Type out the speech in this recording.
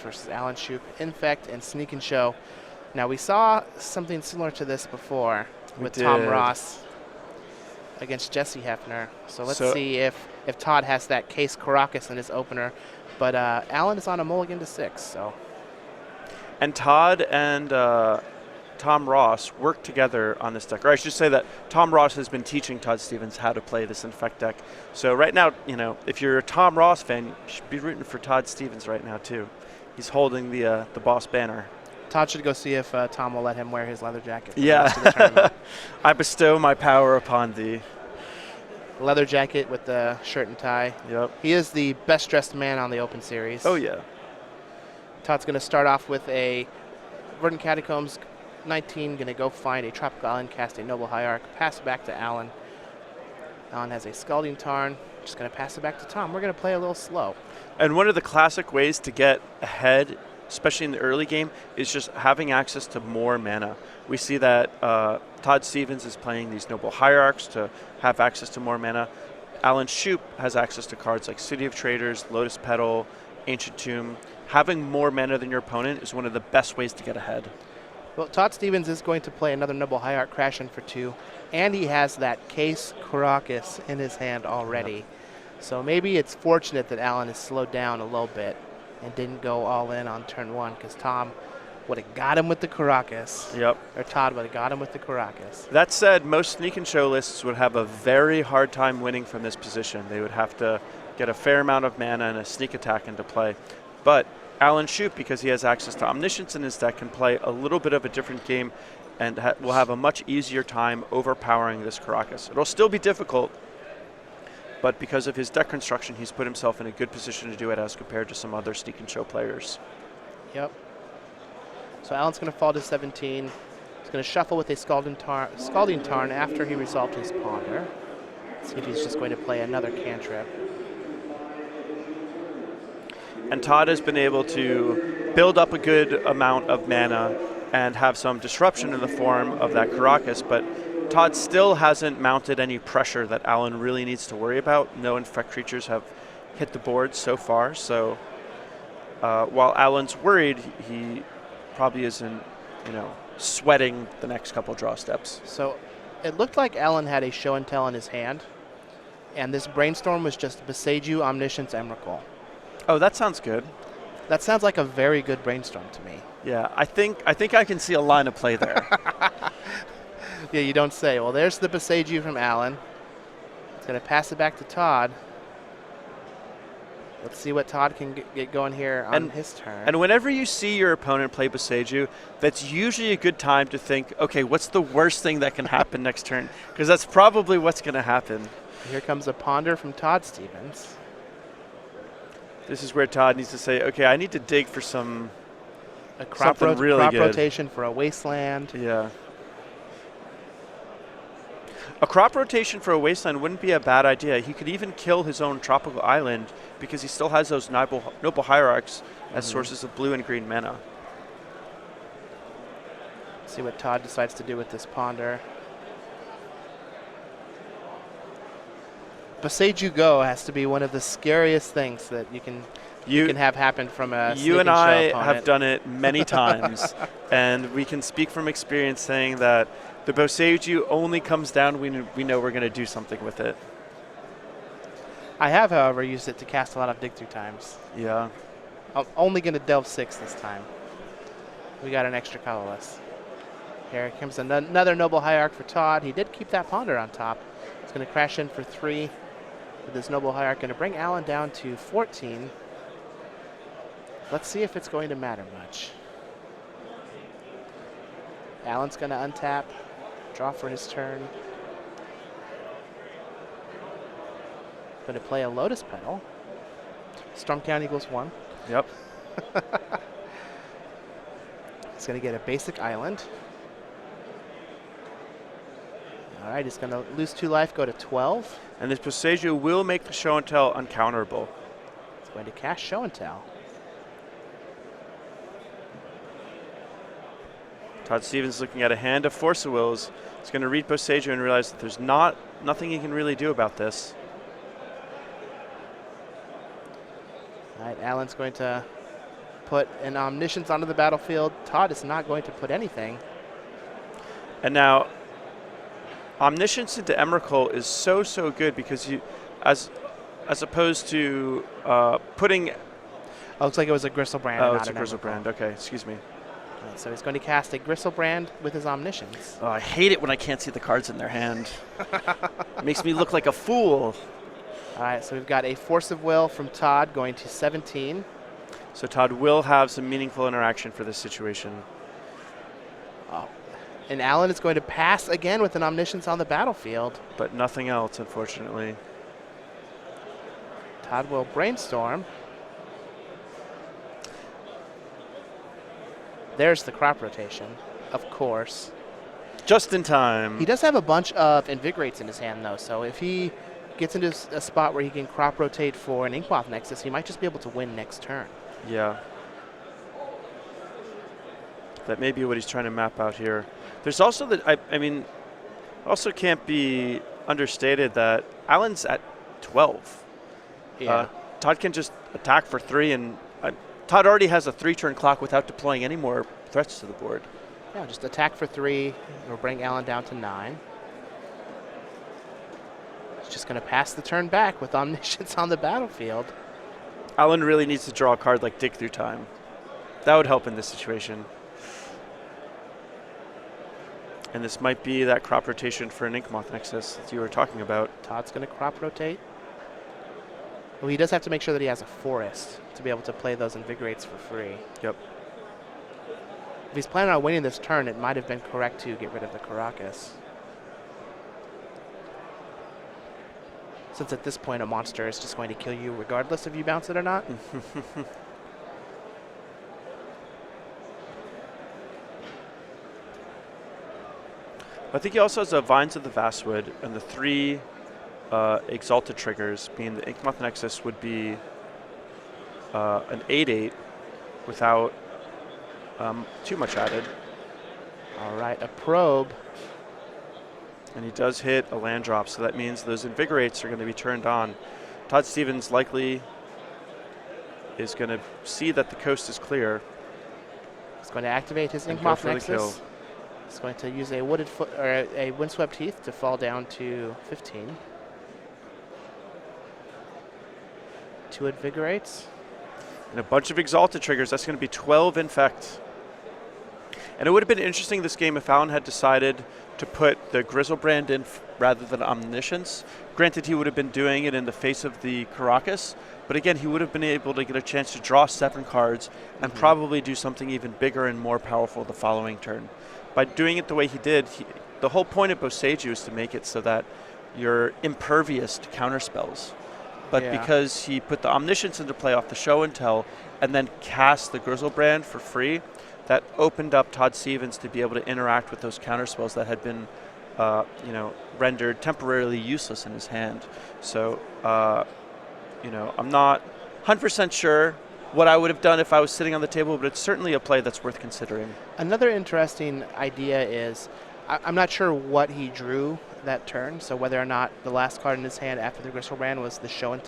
versus Alan Shupe, Infect, and Sneak and Show. Now, we saw something similar to this before with Tom Ross against Jesse Hefner. So let's see if Todd has that Case Caracas in his opener. But Alan is on a mulligan to 6. So. And Todd and Tom Ross work together on this deck. Or I should say that Tom Ross has been teaching Todd Stevens how to play this Infect deck. So right now, if you're a Tom Ross fan, you should be rooting for Todd Stevens right now too. He's holding the boss banner. Todd should go see if Tom will let him wear his leather jacket. Yeah. I bestow my power upon thee. Leather jacket with the shirt and tie. Yep. He is the best dressed man on the Open Series. Oh, yeah. Todd's going to start off with a Verdant Catacombs 19, going to go find a Tropical Island, cast a Noble Hierarch, pass it back to Alan. Alan has a Scalding Tarn, just going to pass it back to Tom. We're going to play a little slow. And one of the classic ways to get ahead, especially in the early game, is just having access to more mana. We see that Todd Stevens is playing these Noble Hierarchs to have access to more mana. Alan Shupe has access to cards like City of Traders, Lotus Petal, Ancient Tomb. Having more mana than your opponent is one of the best ways to get ahead. Well, Todd Stevens is going to play another Noble Hierarch Crash in for 2, and he has that Case Caracas in his hand already. Yep. So maybe it's fortunate that Alan has slowed down a little bit and didn't go all in on turn 1, because Tom would have got him with the Caracas. Yep. Or Todd would have got him with the Caracas. That said, most Sneak and Show lists would have a very hard time winning from this position. They would have to get a fair amount of mana and a sneak attack into play. But Alan Shupe, because he has access to Omniscience in his deck, can play a little bit of a different game and will have a much easier time overpowering this Caracas. It'll still be difficult, but because of his deck construction, he's put himself in a good position to do it as compared to some other Sneak and Show players. Yep. So Alan's going to fall to 17. He's going to shuffle with a Scalding Tarn after he resolved his Ponder. See if he's just going to play another cantrip. And Todd has been able to build up a good amount of mana and have some disruption in the form of that Caracas, but Todd still hasn't mounted any pressure that Alan really needs to worry about. No Infect creatures have hit the board so far, so while Alan's worried, he probably isn't, sweating the next couple draw steps. So it looked like Alan had a Show and Tell in his hand, and this Brainstorm was just Boseiju, Omniscience, Emrakul. Oh, that sounds good. That sounds like a very good Brainstorm to me. Yeah, I think I can see a line of play there. Yeah, you don't say. Well, there's the Boseiju from Alan. It's going to pass it back to Todd. Let's see what Todd can get going here on his turn. And whenever you see your opponent play Boseiju, that's usually a good time to think, okay, what's the worst thing that can happen next turn? Because that's probably what's going to happen. Here comes a Ponder from Todd Stevens. This is where Todd needs to say, okay, I need to dig for something crop really good. Rotation for a Wasteland. Yeah. A crop rotation for a Wasteland wouldn't be a bad idea. He could even kill his own Tropical Island because he still has those Noble Hierarchs as sources of blue and green mana. See what Todd decides to do with this Ponder. Boseiju Go has to be one of the scariest things that you can have happen from a You and I have done it many times, and we can speak from experience saying that the Boseiju only comes down when we know we're going to do something with it. I have, however, used it to cast a lot of dig-through times. Yeah. I'm only going to delve 6 this time. We got an extra colorless. Here comes another Noble Hierarch for Todd. He did keep that Ponder on top. He's going to crash in for 3 with his Noble Hierarch. Going to bring Alan down to 14. Let's see if it's going to matter much. Alan's going to untap, draw for his turn. Going to play a Lotus Petal. Storm Count equals 1. Yep. He's going to get a basic island. All right, he's going to lose 2 life, go to 12. And this Boseiju will make the Show and Tell uncounterable. He's going to cast Show and Tell. Todd Stevens looking at a hand of Force of Wills. He's going to read Boseiju and realize that there's nothing he can really do about this. All right, Alan's going to put an Omniscience onto the battlefield. Todd is not going to put anything. And now, Omniscience into Emrakul is so good because you, as opposed to putting. Oh, looks like it was a Gristlebrand. Oh, not it's a an Gristlebrand. Emrakul. Okay, excuse me. Right, so he's going to cast a Gristlebrand with his Omniscience. Oh, I hate it when I can't see the cards in their hand. It makes me look like a fool. All right, so we've got a Force of Will from Todd going to 17. So Todd will have some meaningful interaction for this situation. Oh. And Alan is going to pass again with an Omniscience on the battlefield. But nothing else, unfortunately. Todd will Brainstorm. There's the crop rotation, of course. Just in time. He does have a bunch of Invigorates in his hand, though, so if he gets into a spot where he can crop rotate for an Inkmoth Nexus, he might just be able to win next turn. Yeah. That may be what he's trying to map out here. There's also the, I mean, also can't be understated that Alan's at 12. Yeah. Todd can just attack for 3, and Todd already has a 3-turn clock without deploying any more threats to the board. Yeah, just attack for 3. It'll bring Alan down to 9. He's just going to pass the turn back with Omniscience on the battlefield. Alan really needs to draw a card like Dig Through Time. That would help in this situation. And this might be that crop rotation for an Inkmoth Nexus that you were talking about. Todd's going to crop rotate. Well, he does have to make sure that he has a forest to be able to play those Invigorates for free. Yep. If he's planning on winning this turn, it might have been correct to get rid of the Caracas. Since at this point a monster is just going to kill you regardless if you bounce it or not. I think he also has a Vines of the Vastwood, and the 3 Exalted triggers, being the Inkmoth Nexus would be an 8/8 without too much added. All right, a Probe. And he does hit a land drop, so that means those Invigorates are going to be turned on. Todd Stevens likely is going to see that the coast is clear. He's going to activate his And go Inkmoth for the kill. Nexus. He's going to use a Wooded Foot or a Windswept Heath to fall down to 15. 2 Invigorates. And a bunch of Exalted triggers. That's going to be 12 Infect. And it would have been interesting this game if Alan had decided to put the Grizzlebrand in rather than Omniscience. Granted, he would have been doing it in the face of the Caracas, but again, he would have been able to get a chance to draw 7 cards and probably do something even bigger and more powerful the following turn. By doing it the way he did, the whole point of Boseiju is to make it so that you're impervious to counterspells. But because he put the Omniscience into play off the show and tell and then cast the Grizzlebrand for free, that opened up Todd Stevens to be able to interact with those counterspells that had been, rendered temporarily useless in his hand. So, I'm not 100% sure what I would have done if I was sitting on the table, but it's certainly a play that's worth considering. Another interesting idea is, I'm not sure what he drew that turn, so whether or not the last card in his hand after the Grizzlebrand was the show and